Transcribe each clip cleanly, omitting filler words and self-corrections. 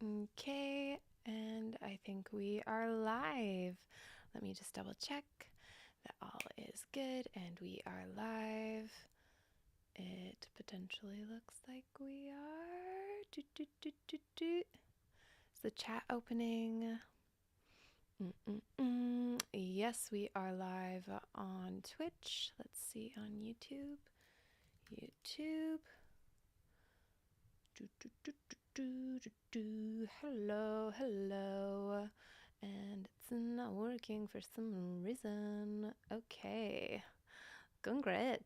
Okay, and I think we are live. Let me just double check that all is good and we are live. It potentially looks like we are. Is the chat opening? Yes, we are live on Twitch. Let's see on YouTube. Hello. And it's not working for some reason. Okay. Going great.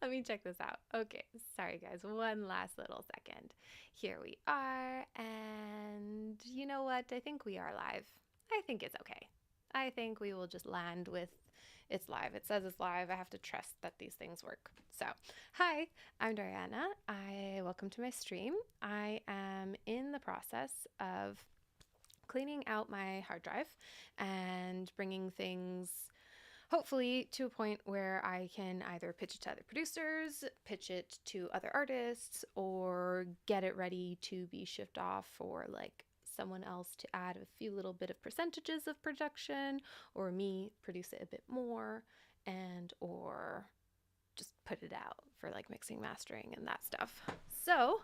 Let me check this out. Okay, sorry guys, one last little second. Here we are, and you know what? I think we are live. I think it's okay. I think we will just land with it's live. It says it's live. I have to trust that these things work. So, hi, I'm Dariana. Welcome to my stream. I am in the process of cleaning out my hard drive and bringing things hopefully to a point where I can either pitch it to other producers, pitch it to other artists, or get it ready to be shipped off for like someone else to add a few little bit of percentages of production, or me produce it a bit more, and or just put it out for like mixing, mastering, and that stuff. So,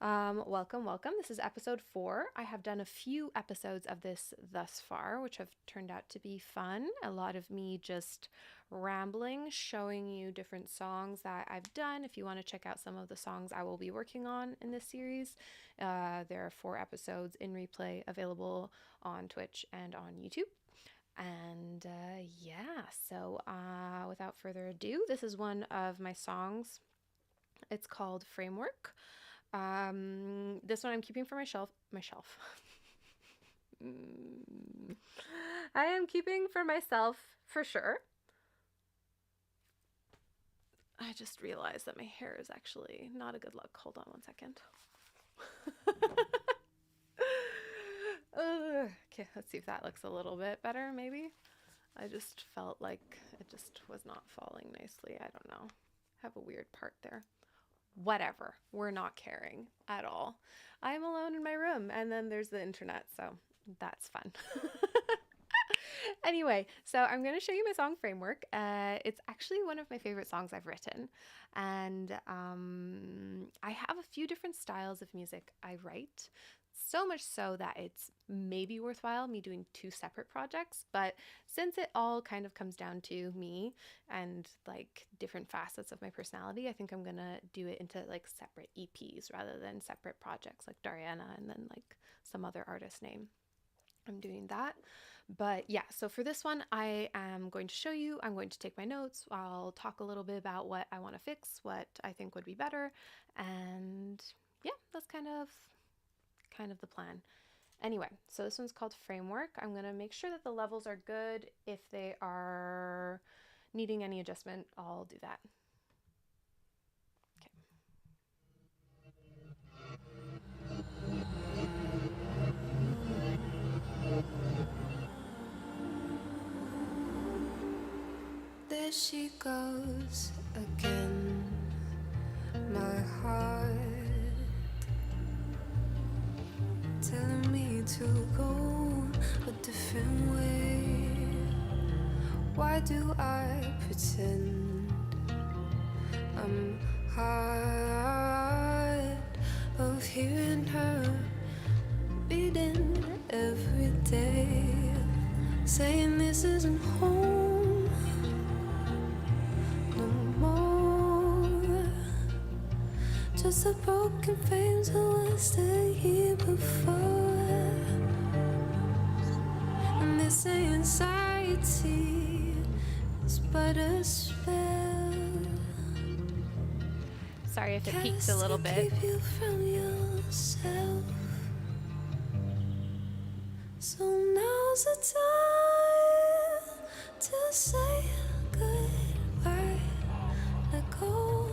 welcome. This is episode 4. I have done a few episodes of this thus far, which have turned out to be fun. A lot of me just rambling, showing you different songs that I've done. If you want to check out some of the songs I will be working on in this series, there are 4 episodes in replay available on Twitch and on YouTube. And without further ado, this is one of my songs. It's called Framework. This one I'm keeping for my shelf. I am keeping for myself for sure. I just realized that my hair is actually not a good look. Hold on one second. Okay, let's see if that looks a little bit better, maybe. I just felt like it just was not falling nicely. I don't know. Have a weird part there. Whatever. We're not caring at all. I'm alone in my room, and then there's the internet, so that's fun. Anyway, so I'm going to show you my song Framework. It's actually one of my favorite songs I've written, and I have a few different styles of music I write. So much so that it's maybe worthwhile me doing 2 separate projects, but since it all kind of comes down to me and like different facets of my personality, I think I'm gonna do it into like separate EPs rather than separate projects like Dariana and then like some other artist name. I'm doing that. But yeah, so for this one, I am going to show you, I'm going to take my notes, I'll talk a little bit about what I want to fix, what I think would be better, and yeah, that's kind of the plan. Anyway, so this one's called Framework. I'm going to make sure that the levels are good. If they are needing any adjustment, I'll do that. Okay. There she goes again, my heart telling me to go a different way. Why do I pretend I'm hard of hearing her beating every day, saying this isn't home no more, just the broken frames of what's the year before. And this anxiety is but a spell. Sorry if it peaks a little bit. Keep you from yourself. So now's the time to say goodbye. Let go.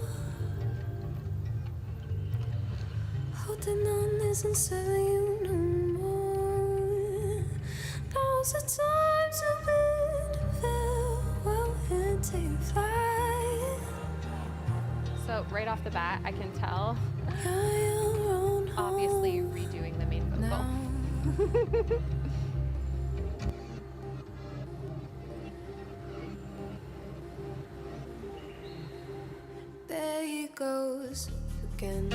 Holding on isn't serving you no more. Now's the time to bid farewell and take flight. So right off the bat, I can tell obviously redoing the main vocal. There he goes again,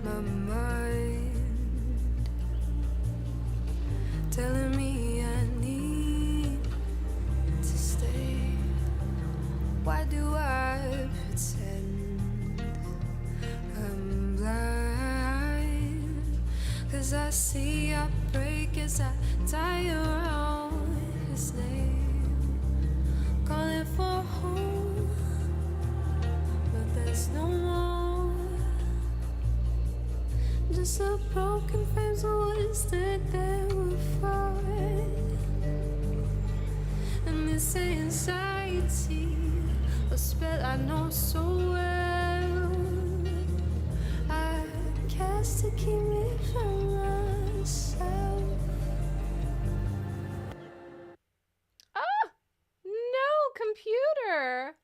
my mind telling me I need to stay. Why do I pretend I'm blind? 'Cause I see I break as I die around his name, calling for home, but there's no more. Just a broken frames of words that they were fine. And this anxiety, a spell I know so well, I cast to keep me from myself. Ah! No, computer!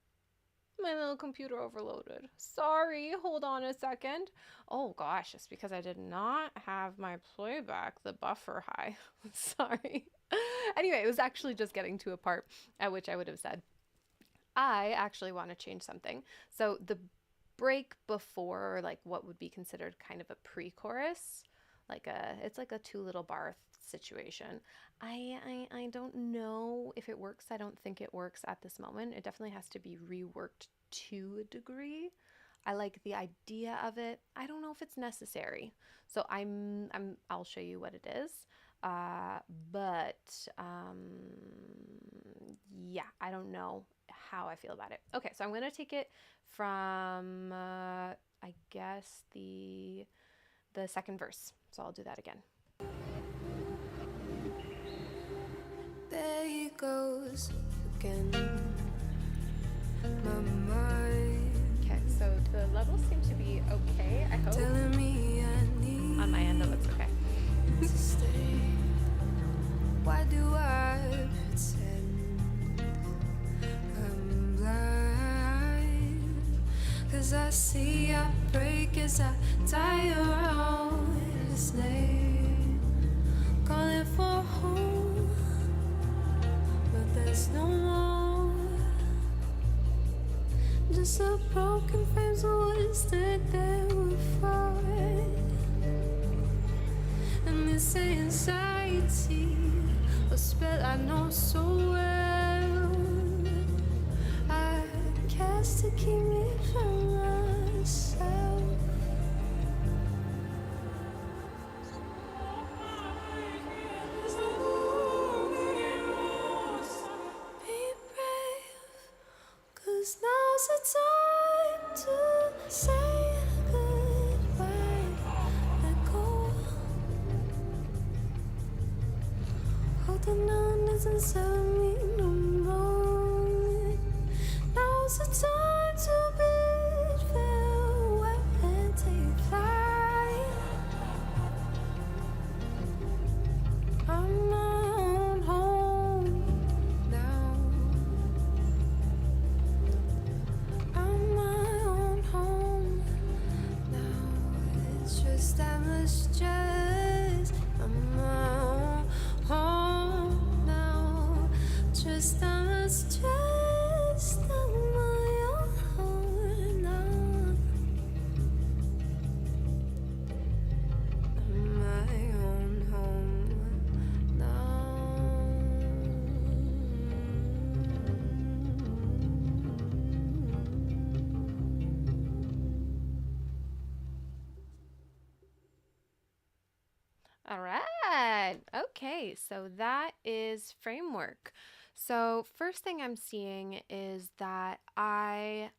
My little computer overloaded. Sorry, hold on a second. Oh gosh, it's because I did not have my playback, the buffer high. Sorry. Anyway, it was actually just getting to a part at which I would have said, I actually want to change something. So the break before, or like what would be considered kind of a pre-chorus, it's like a two little bar situation. I don't know if it works. I don't think it works at this moment. It definitely has to be reworked to a degree. I like the idea of it. I don't know if it's necessary. So I'll show you what it is. Uh, but yeah, I don't know how I feel about it. Okay, so I'm gonna take it from I guess the second verse. So I'll do that again. There he goes again, my mind. Okay, so the levels seem to be okay, I hope. Telling me I need on my end, it looks okay. to stay. Why do I pretend I'm blind? 'Cause I see I break as I die around his name, calling for home, but there's no more. Just a broken frames of words that they were fine. And this anxiety, a spell I know so well, I cast to keep me from myself. Be brave, 'cause now's the time to say goodbye. Let go. Holding on doesn't serve me no more. Now's the time to bid farewell and take flight. I'm my own home now. I'm my own home now. It's just that much stress. I'm my own home now. Just that much stress. I'm my own home now. I'm my own home All right. Okay, so that is framework. So first thing I'm seeing is that I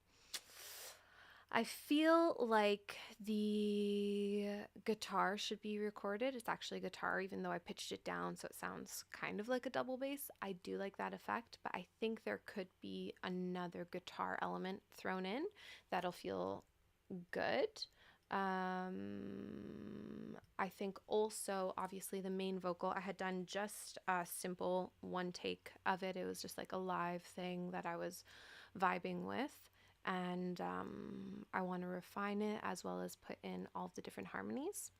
feel like the guitar should be recorded. It's actually guitar, even though I pitched it down, so it sounds kind of like a double bass. I do like that effect, but I think there could be another guitar element thrown in that'll feel good. I think also, obviously, the main vocal, I had done just a simple one take of it. It was just like a live thing that I was vibing with. and I want to refine it as well as put in all of the different harmonies.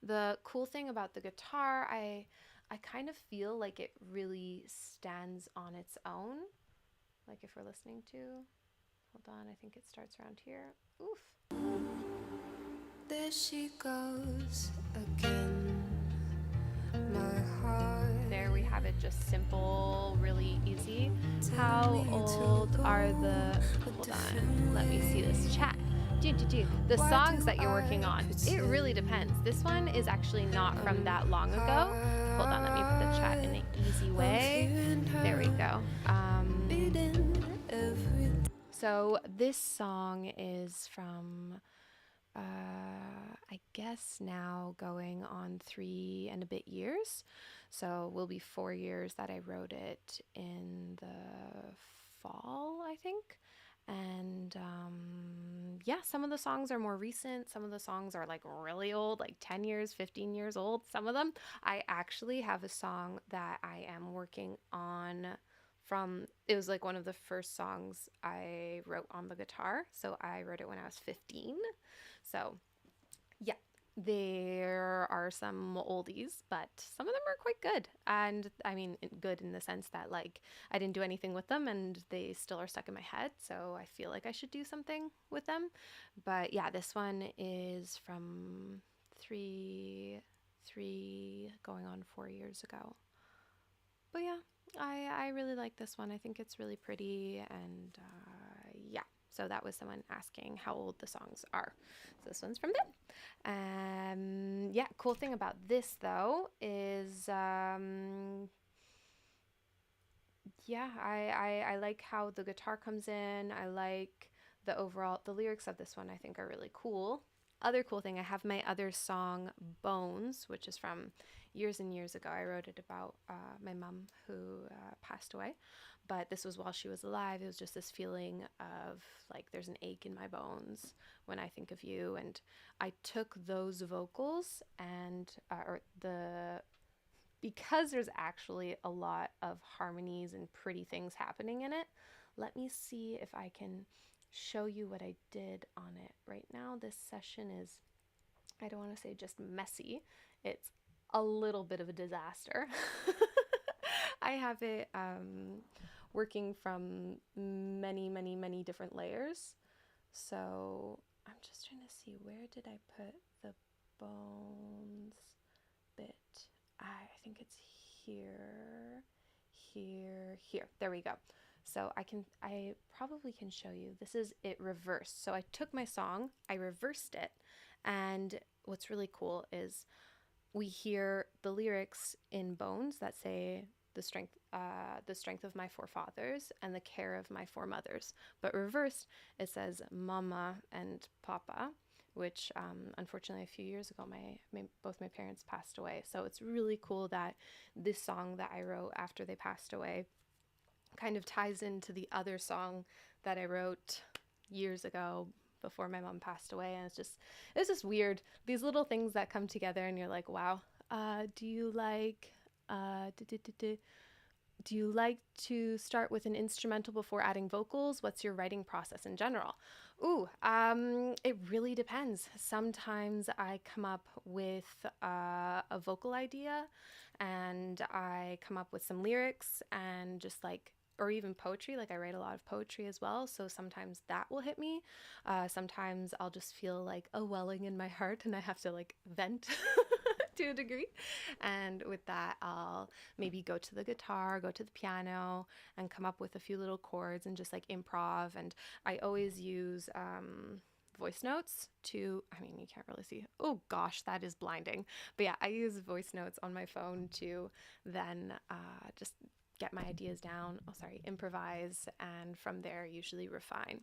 The cool thing about the guitar, I kind of feel like it really stands on its own. Like if we're listening to, hold on, I think it starts around here. Oof. There she goes again. My heart. There we have it, just simple, really easy. How old are the, hold on, let me see this chat. The songs that you're working on, it really depends. This one is actually not from that long ago. Hold on, let me put the chat in an easy way. There we go. So this song is from, I guess now going on 3 and a bit years. So it will be 4 years that I wrote it in the fall, I think. And yeah, some of the songs are more recent. Some of the songs are like really old, like 10 years, 15 years old. Some of them, I actually have a song that I am working on from, it was like one of the first songs I wrote on the guitar. So I wrote it when I was 15. So yeah, there are some oldies, but some of them are quite good. And I mean, good in the sense that like I didn't do anything with them and they still are stuck in my head. So I feel like I should do something with them. But yeah, this one is from three going on 4 years ago. But yeah, I really like this one. I think it's really pretty, and yeah. So that was someone asking how old the songs are. So this one's from them. Yeah, cool thing about this though is yeah, I like how the guitar comes in. I like the lyrics of this one I think are really cool. Other cool thing, I have my other song Bones, which is from years and years ago. I wrote it about my mom who passed away, but this was while she was alive. It was just this feeling of like there's an ache in my bones when I think of you, and I took those vocals and because there's actually a lot of harmonies and pretty things happening in it. Let me see if I can show you what I did on it right now. This session is, I don't want to say just messy, it's a little bit of a disaster. I have it working from many different layers. So I'm just trying to see, where did I put the bones bit? I think it's here, here. There we go. So I probably can show you. This is it reversed. So I took my song, I reversed it, and what's really cool is we hear the lyrics in Bones that say the strength of my forefathers and the care of my foremothers. But reversed, it says mama and papa, which unfortunately a few years ago both my parents passed away. So it's really cool that this song that I wrote after they passed away kind of ties into the other song that I wrote years ago before my mom passed away. And it's just weird, these little things that come together and you're like, wow. Do you like to start with an instrumental before adding vocals? What's your writing process in general? It really depends. Sometimes I come up with a vocal idea and I come up with some lyrics and just like, or even poetry. Like I write a lot of poetry as well. So sometimes that will hit me. Sometimes I'll just feel like a welling in my heart and I have to like vent to a degree. And with that, I'll maybe go to the guitar, go to the piano, and come up with a few little chords and just like improv. And I always use voice notes to, I mean, you can't really see. Oh gosh, that is blinding. But yeah, I use voice notes on my phone to then just get my ideas down. Improvise, and from there, usually refine.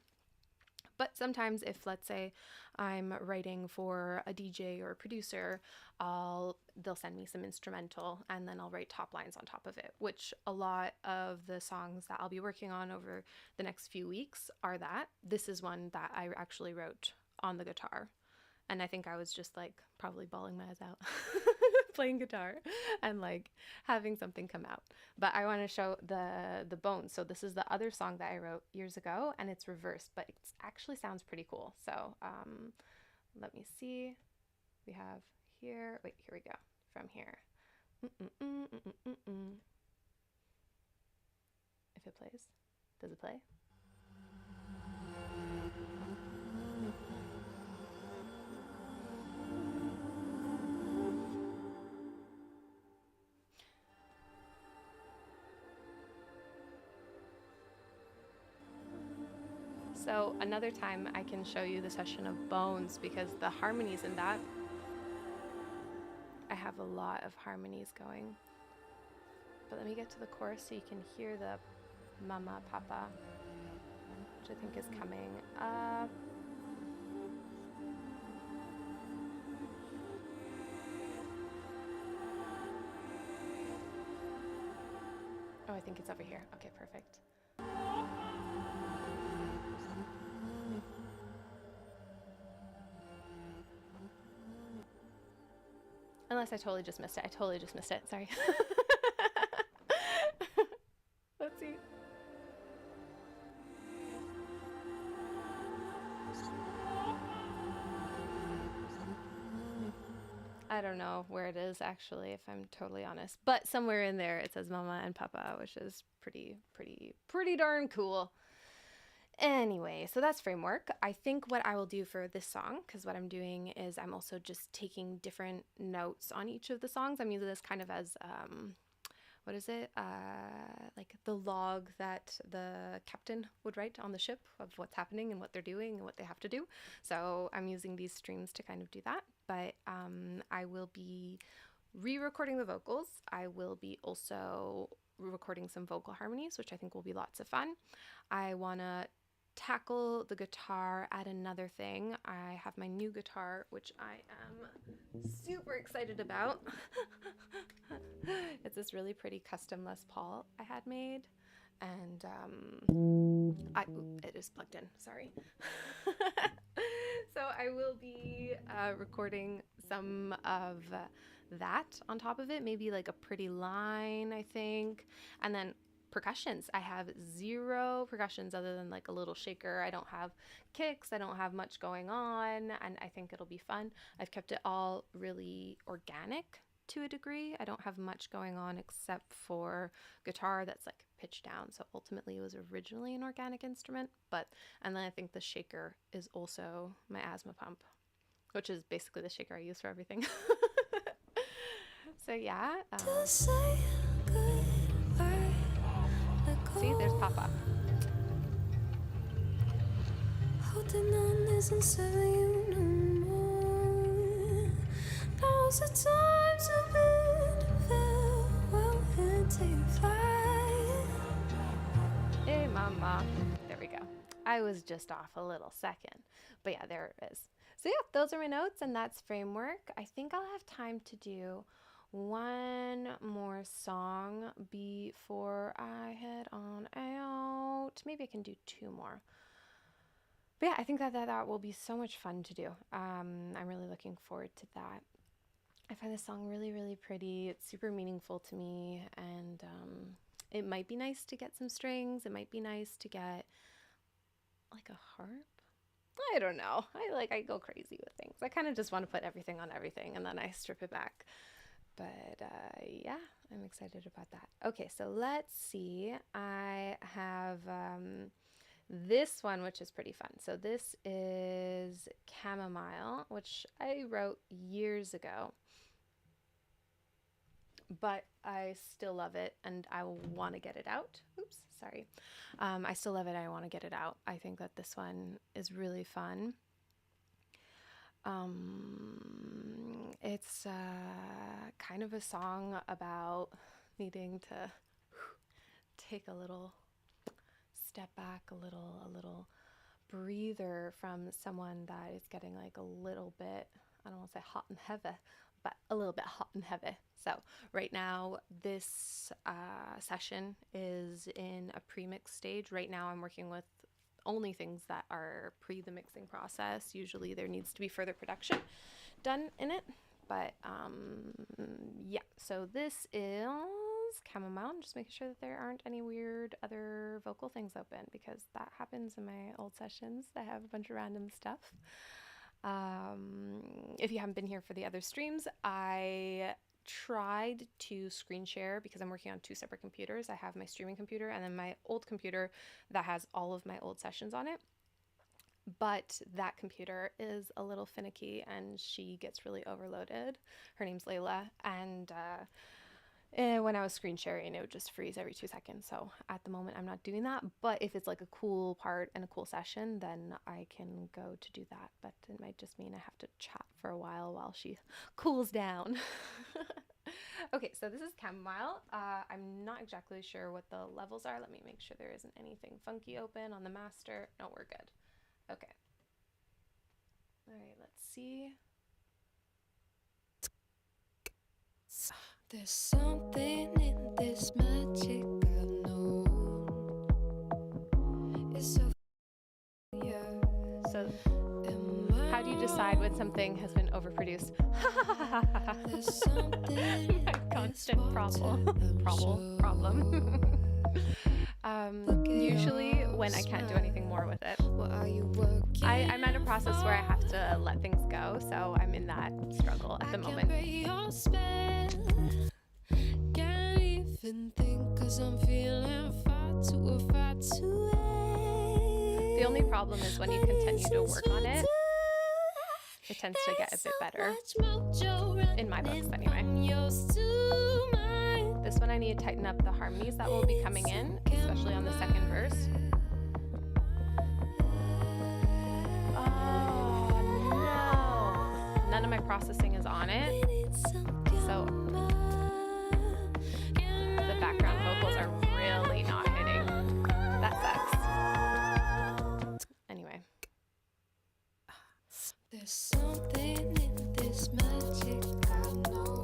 But sometimes if, let's say, I'm writing for a DJ or a producer, they'll send me some instrumental and then I'll write top lines on top of it, which a lot of the songs that I'll be working on over the next few weeks are that. This is one that I actually wrote on the guitar. And I think I was just like probably bawling my eyes out playing guitar and like having something come out. But I want to show the bones. So this is the other song that I wrote years ago, and it's reversed, but it actually sounds pretty cool. So let me see. We have here. Wait, here we go. From here. If it plays, does it play? So another time I can show you the session of bones because the harmonies in that, I have a lot of harmonies going. But let me get to the chorus so you can hear the mama, papa, which I think is coming up. Oh, I think it's over here. Okay, perfect. Unless I totally just missed it. I totally just missed it. Sorry. Let's see. I don't know where it is actually, if I'm totally honest. But somewhere in there it says mama and papa, which is pretty darn cool. Anyway, so that's framework. I think what I will do for this song, because what I'm doing is I'm also just taking different notes on each of the songs. I'm using this kind of as, what is it? Like the log that the captain would write on the ship of what's happening and what they're doing and what they have to do. So I'm using these streams to kind of do that. But I will be re-recording the vocals. I will be also recording some vocal harmonies, which I think will be lots of fun. I want to tackle the guitar at another thing. I have my new guitar, which I am super excited about. It's this really pretty custom Les Paul I had made, and it is plugged in, sorry. So I will be recording some of that on top of it, maybe like a pretty line, I think, and then percussions. I have zero percussions other than like a little shaker. I don't have kicks. I don't have much going on, and I think it'll be fun. I've kept it all really organic to a degree. I don't have much going on except for guitar that's like pitched down. So ultimately it was originally an organic instrument, and then I think the shaker is also my asthma pump, which is basically the shaker I use for everything. So yeah. See, there's Papa. Holding on isn't serving you no more. Now's the time to bid farewell and take flight. Hey, mama. There we go. I was just off a little second, but yeah, there it is. So yeah, those are my notes, and that's framework. I think I'll have time to do one more song before I head on out. Maybe I can do two more. But yeah, I think that will be so much fun to do. I'm really looking forward to that. I find this song really pretty. It's super meaningful to me, and it might be nice to get some strings. It might be nice to get like a harp. I don't know. I go crazy with things. I kind of just want to put everything on everything, and then I strip it back. But yeah, I'm excited about that. Okay, so let's see. I have this one, which is pretty fun. So this is Chamomile, which I wrote years ago, but I still love it, and I want to get it out. Oops, sorry. I still love it. I want to get it out. I think that this one is really fun. It's kind of a song about needing to take a little step back, a little breather from someone that is getting like a little bit, I don't want to say hot and heavy, but a little bit hot and heavy. So right now, this session is in a pre-mix stage. Right now I'm working with only things that are pre the mixing process. Usually there needs to be further production done in it, But yeah, so this is chamomile. I'm just making sure that there aren't any weird other vocal things open because that happens in my old sessions. I have a bunch of random stuff. If you haven't been here for the other streams, I tried to screen share because I'm working on two separate computers. I have my streaming computer and then my old computer that has all of my old sessions on it. But that computer is a little finicky and she gets really overloaded. Her name's Layla, and when I was screen sharing, it would just freeze every 2 seconds. So at the moment, I'm not doing that. But if it's like a cool part and a cool session, then I can go to do that. But it might just mean I have to chat for a while she cools down. Okay, so this is chamomile. I'm not exactly sure what the levels are. Let me make sure there isn't anything funky open on the master. No, we're good. Okay. All right, let's see. There's something in this magic I've known. It's so familiar. So, how do you decide when something has been overproduced? My constant problem. Usually when I can't do anything more with it. I'm at a process where I have to let things go, so I'm in that struggle at the moment. Can't even think 'cause I'm feeling far too The only problem is when you continue to work on it, it tends to get a bit better. In my books, anyway. This one I need to tighten up the harmonies that will be coming in, especially on the second verse. Oh, no. None of my processing is on it. So the background vocals are really not hitting. That sucks. Anyway. There's something in this magic I know.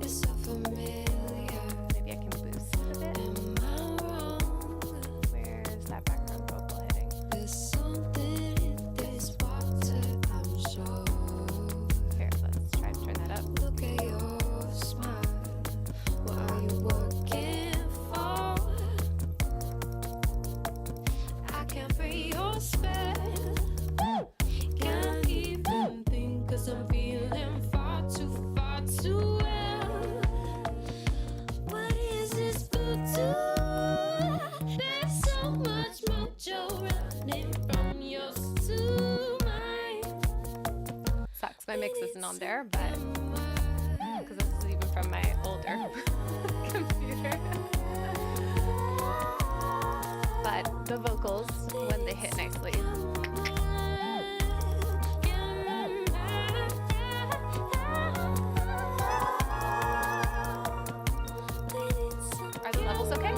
It's so familiar. Maybe I can boost it a bit. Am I wrong? Where's that background vocal hitting? There's something in this water, I'm sure. Here, let's try to turn that up. Look at your smile. What are you working for? I can't break your spell. Can't even think 'cause I'm feeling far too well. What is this voodoo? There's so much mojo running from yours to mine. Sucks my mix isn't on there, but because this is even from my older computer. But the vocals, when they hit nicely. Are the levels okay?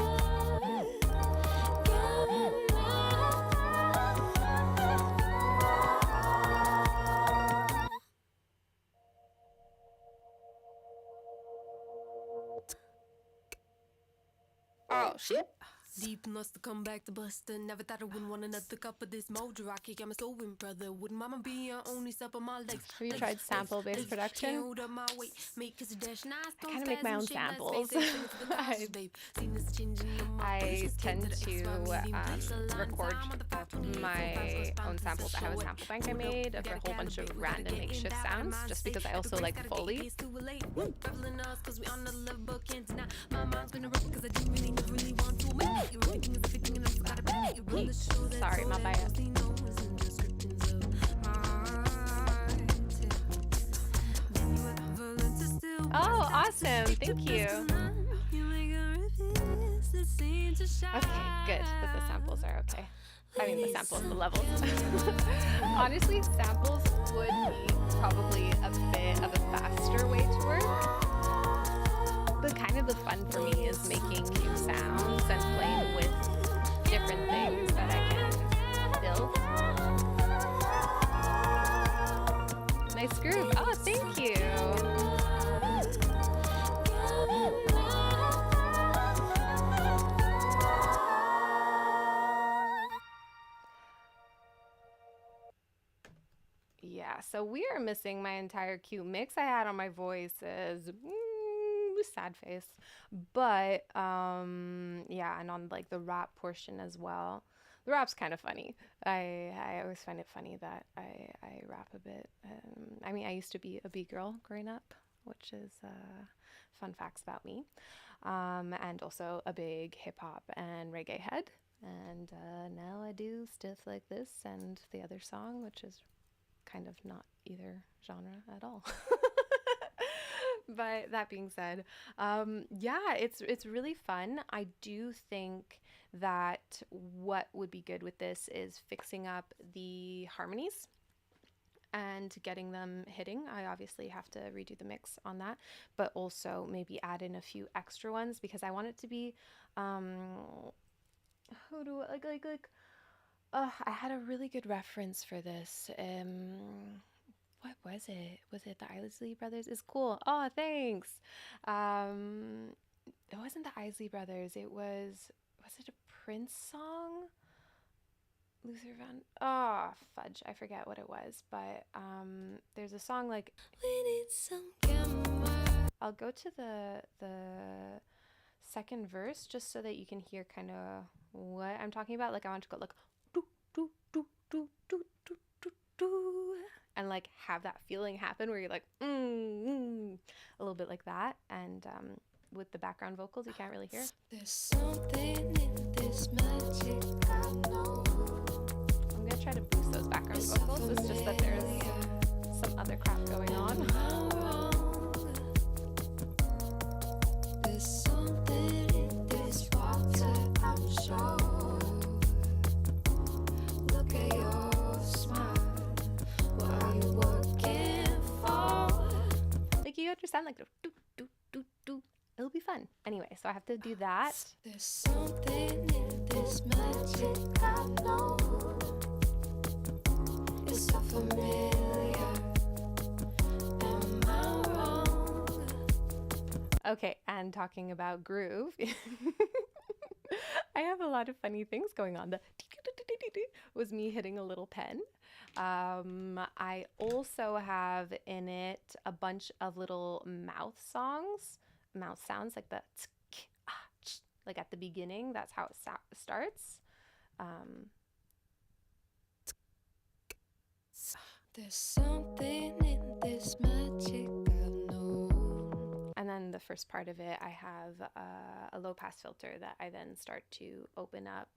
Oh, shit. Deep must have come back to Buster. Never thought I wouldn't want another cup of this mojo. I kick my soul in, brother. Wouldn't mama be your only step on my legs? Have you tried sample-based production? Can't hold up my weight. Make us a dash. Nice, I kind of make my own samples. I tend to record my own samples. I have a sample bank I made of a whole bunch of random makeshift sounds, just because I also like Foley. Sorry, my bad. Oh, awesome. Thank you. Okay, good that the samples are okay. I mean, the samples, the levels. Honestly, samples would be probably a bit of a faster way to work. But kind of the fun for me is making new sounds and playing with different things that I can build. Nice groove. Oh, thank you. Yeah, so we are missing my entire cute mix I had on my voices. Sad face. But yeah, and on like the rap portion as well. The rap's kind of funny. I always find it funny that I rap a bit. I mean, I used to be a B girl growing up, which is fun facts about me. And also a big hip hop and reggae head. And now I do stuff like this and the other song, which is kind of not either genre at all. But that being said, yeah, it's really fun. I do think that what would be good with this is fixing up the harmonies and getting them hitting. I obviously have to redo the mix on that, but also maybe add in a few extra ones because I want it to be how do I like I had a really good reference for this. What was it? Was it the Isley Brothers? It's cool. Oh, thanks. It wasn't the Isley Brothers. Was it a Prince song? Luther Van. Oh, fudge. I forget what it was, but there's a song like. We need some camera. I'll go to the second verse just so that you can hear kind of what I'm talking about. Like I want to go like do do do do do do do do, and like have that feeling happen where you're like a little bit like that, and with the background vocals you can't really hear. There's something in this magic I know. I'm gonna try to boost those background vocals. It's just that there's some other crap going on. There's something in this water, I'm sure. Look at your smile. What are you working for? Like you understand, like do do do do. It'll be fun. Anyway, so I have to do that. There's something in this magic I know. It's so familiar. Am I wrong? Okay, and talking about groove, I have a lot of funny things going on. The was me hitting a little pen. I also have in it a bunch of little mouth sounds, like the like at the beginning. That's how it starts. There's something in this magic I know. And then the first part of it, I have a low pass filter that I then start to open up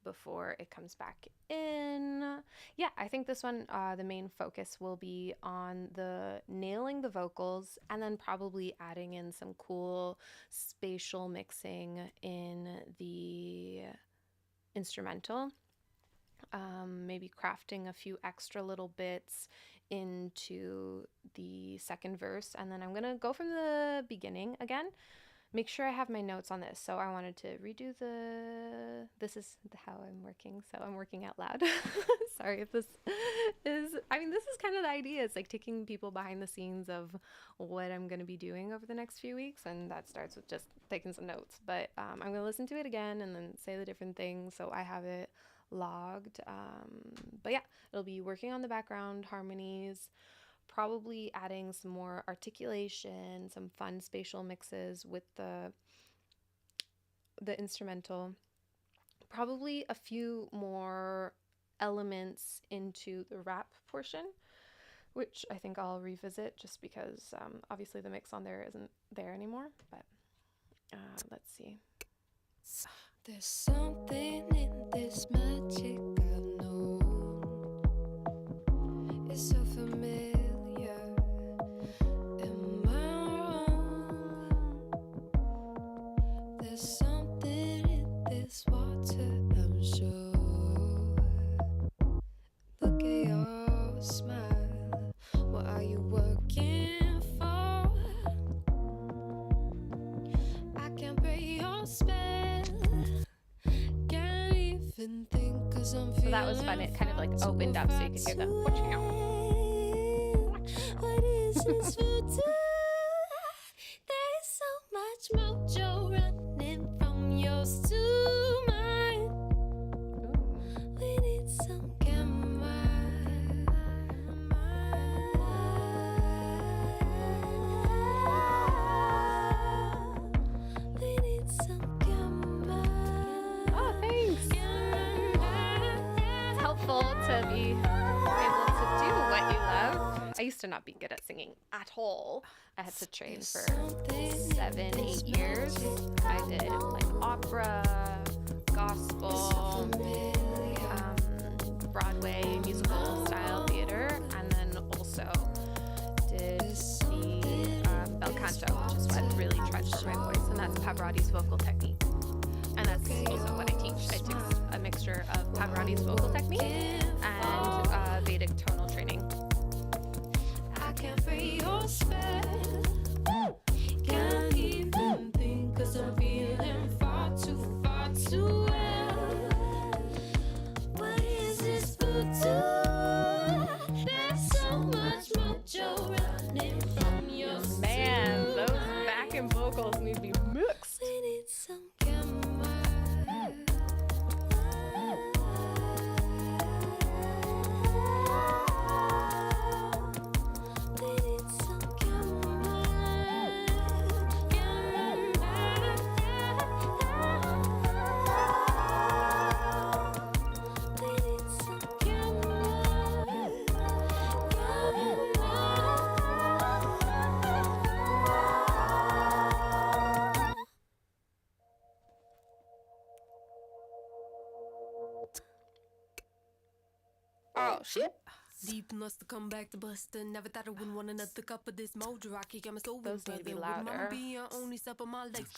before it comes back in. Yeah, I think this one, the main focus will be on the nailing the vocals and then probably adding in some cool spatial mixing in the instrumental. Maybe crafting a few extra little bits into the second verse, and then I'm gonna go from the beginning again. Make sure I have my notes on this. So I wanted to redo this is how I'm working, so I'm working out loud. Sorry if this is, this is kind of the idea. It's like taking people behind the scenes of what I'm going to be doing over the next few weeks, and that starts with just taking some notes. But I'm going to listen to it again and then say the different things so I have it logged. But yeah, it'll be working on the background harmonies, probably adding some more articulation, some fun spatial mixes with the instrumental, probably a few more elements into the rap portion, which I think I'll revisit just because obviously the mix on there isn't there anymore. But let's see. There's something in this magic I know. It's so familiar. Am I wrong? There's something in this water, I'm sure. Look at your smile. What are you working for? I can't break your spell. So that was fun. It kind of like opened up so you could hear the watching out. What is this voodoo? There's so much mojo running from yours to mine. We need some camera. helpful to be able to do what you love. I used to not be good at singing at all. I had to train for 7, 8 years. I did like opera, gospel, Broadway musical style theater, and then also did the bel canto, which is what really transformed my voice, and that's Pavarotti's vocal technique. And that's also what I teach. I teach a mixture of Pavarotti's vocal technique and Vedic tonal training. I can't break your spell. Can't even think 'cause I'm feeling far too well. What is this voodoo? There's so much mojo running from your Man, those backing vocals need to be mixed. We need some camera. We need some camera. We need some Oh, shit. Deep in us to come back to Buster. Never thought I wouldn't want another cup of this mojo rocky. Got my soul Those need to be brother. Would mama louder. be your only step on my legs.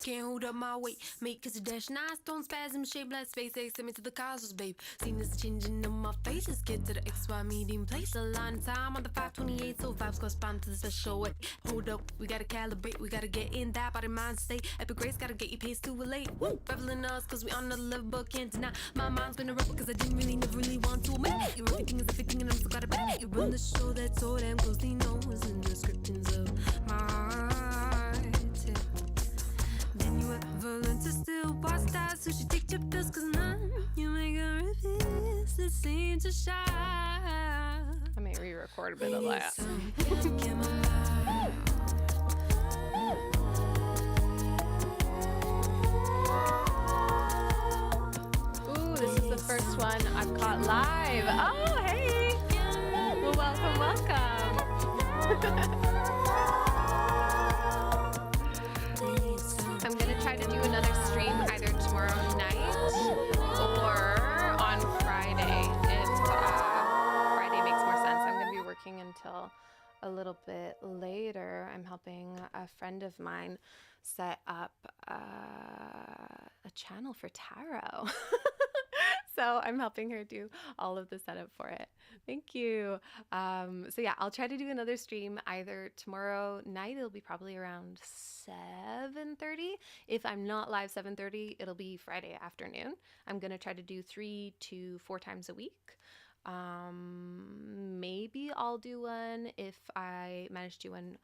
Can't hold up my weight. Make cause a dash nine stone spasm shape like SpaceX. Send me to the cosmos, babe. Seen this changing in my face. Let's get to the XY meeting place. A line of time on the 528. So vibes correspond to the special way. Hold up, we gotta calibrate. We gotta get in that body mind state. Epic grace gotta get you paced to relate. Woo! Reveling us cause we on another level but can't deny. My mind's been a rebel cause I didn't really never really want to make it. Everything is everything and I'm still gotta bet. You run the show that's so damn closely known in the descriptions of my heart. Then you ever learn to still watch that sushi take your pills cause none you make a reviews that seem to shine. I may re-record a bit of that. Ooh, this is the first one I've caught live. Oh, hey. Well, welcome. I'm going to try to do another stream either tomorrow night or on Friday if Friday makes more sense. I'm going to be working until a little bit later. I'm helping a friend of mine set up a channel for tarot. So I'm helping her do all of the setup for it. Thank you. So yeah, I'll try to do another stream either tomorrow night. It'll be probably around 7:30. If I'm not live 7:30, it'll be Friday afternoon. I'm going to try to do 3 to 4 times a week. Maybe I'll do one if I manage to do one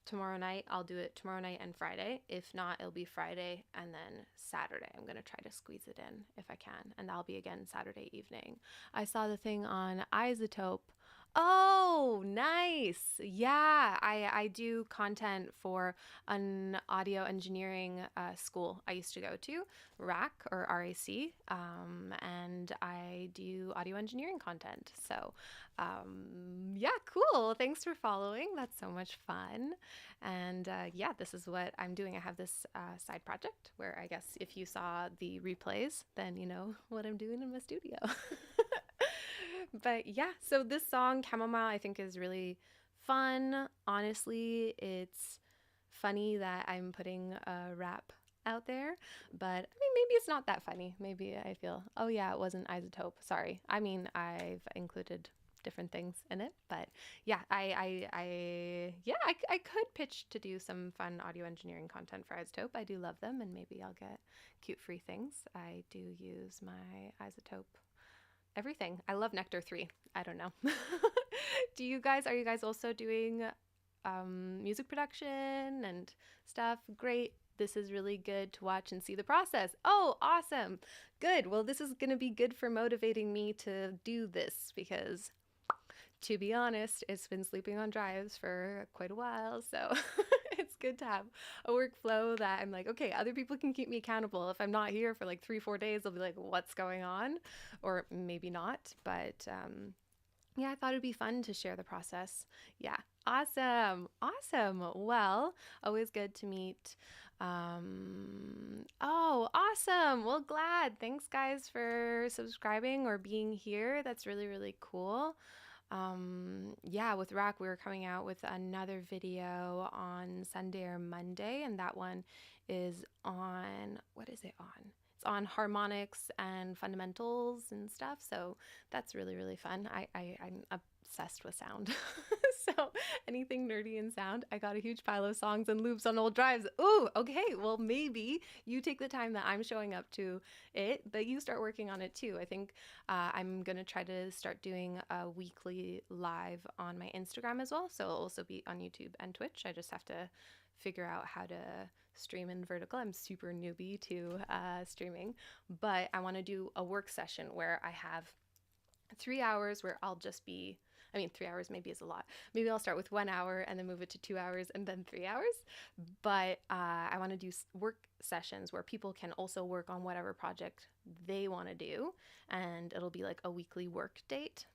tomorrow night. I'll do it tomorrow night and Friday. If not, it'll be Friday and then Saturday. I'm going to try to squeeze it in if I can. And that'll be again Saturday evening. I saw the thing on Isotope. Oh, nice. Yeah, I do content for an audio engineering school I used to go to, RAC or RAC, and I do audio engineering content. So yeah, cool. Thanks for following. That's so much fun. And yeah, this is what I'm doing. I have this side project where I guess if you saw the replays, then you know what I'm doing in my studio. But yeah, so this song, Chamomile, I think is really fun. Honestly, it's funny that I'm putting a rap out there, but I mean, maybe it's not that funny. Maybe I feel, oh yeah, it wasn't Isotope. Sorry. I mean, I've included different things in it, but yeah, I could pitch to do some fun audio engineering content for Isotope. I do love them, and maybe I'll get cute free things. I do use my Isotope everything. I love Nectar 3. I don't know. Are you guys also doing music production and stuff? Great. This is really good to watch and see the process. Oh, awesome. Good. Well, this is going to be good for motivating me to do this because, to be honest, it's been sleeping on drives for quite a while. So it's good to have a workflow that I'm like, okay, other people can keep me accountable. If I'm not here for like 3-4 days, they'll be like, what's going on? Or maybe not. But yeah, I thought it'd be fun to share the process. Yeah. Awesome. Awesome. Well, always good to meet. Oh, awesome. Well, glad. Thanks, guys, for subscribing or being here. That's really, really cool. Yeah, with Rack, we were coming out with another video on Sunday or Monday, and that one is on, what is it on? It's on harmonics and fundamentals and stuff. So that's really, really fun. I'm obsessed with sound. So anything nerdy in sound, I got a huge pile of songs and loops on old drives. Ooh, okay. Well, maybe you take the time that I'm showing up to it, but you start working on it too. I think I'm going to try to start doing a weekly live on my Instagram as well. So it'll also be on YouTube and Twitch. I just have to figure out how to stream in vertical. I'm super newbie to streaming, but I want to do a work session where I have 3 hours where I'll just be, I mean, 3 hours maybe is a lot. Maybe I'll start with 1 hour and then move it to 2 hours and then 3 hours. But I want to do work sessions where people can also work on whatever project they want to do. And it'll be like a weekly work date,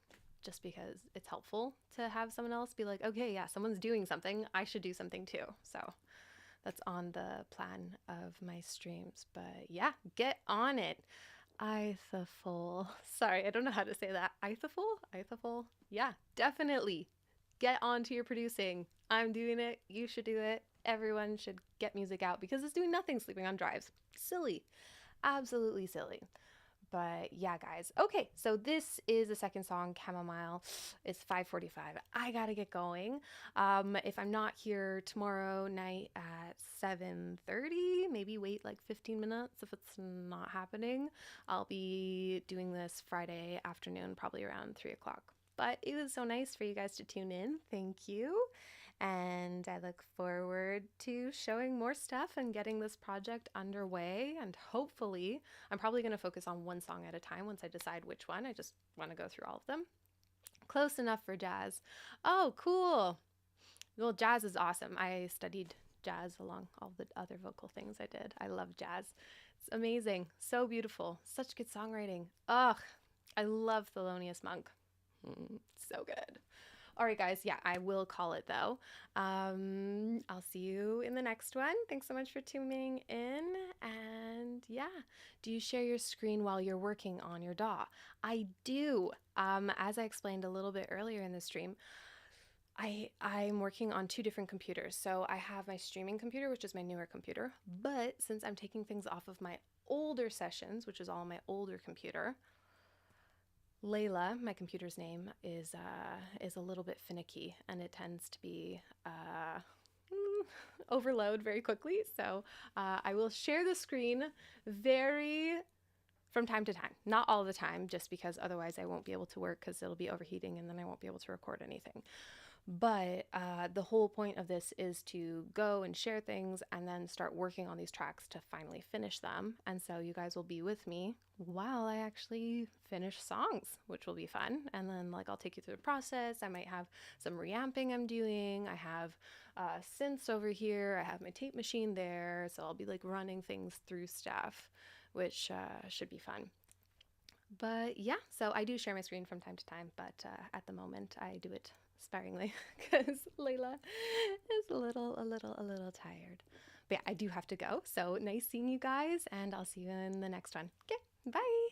just because it's helpful to have someone else be like, okay, yeah, someone's doing something. I should do something too. So that's on the plan of my streams. But yeah, get on it. Ithaful. Sorry, I don't know how to say that. Ithaful? Ithaful? Yeah, definitely. Get on to your producing. I'm doing it. You should do it. Everyone should get music out because it's doing nothing sleeping on drives. Silly. Absolutely silly. But yeah, guys. Okay, so this is the second song, Chamomile. It's 5:45. I gotta get going. If I'm not here tomorrow night at 7:30, maybe wait like 15 minutes if it's not happening. I'll be doing this Friday afternoon, probably around 3 o'clock. But it was so nice for you guys to tune in. Thank you. And I look forward to showing more stuff and getting this project underway. And hopefully, I'm probably going to focus on one song at a time once I decide which one. I just want to go through all of them. Close enough for jazz. Oh, cool. Well, jazz is awesome. I studied jazz along all the other vocal things I did. I love jazz. It's amazing. So beautiful. Such good songwriting. Ugh, I love Thelonious Monk. So good. All right, guys. Yeah, I will call it though. I'll see you in the next one. Thanks so much for tuning in. And yeah, do you share your screen while you're working on your DAW? I do. As I explained a little bit earlier in the stream, I'm working on 2 different computers. So I have my streaming computer, which is my newer computer. But since I'm taking things off of my older sessions, which is all on my older computer, Layla, my computer's name, is a little bit finicky, and it tends to be overload very quickly. So I will share the screen from time to time, not all the time, just because otherwise I won't be able to work because it'll be overheating and then I won't be able to record anything. But the whole point of this is to go and share things and then start working on these tracks to finally finish them. And so you guys will be with me while I actually finish songs, which will be fun. And then like I'll take you through the process. I might have some reamping I'm doing. I have synths over here. I have my tape machine there. So I'll be like running things through stuff, which should be fun. But yeah, so I do share my screen from time to time, but at the moment I do it sparingly because Layla is a little tired. But yeah, I do have to go. So nice seeing you guys, and I'll see you in the next one. Okay, bye.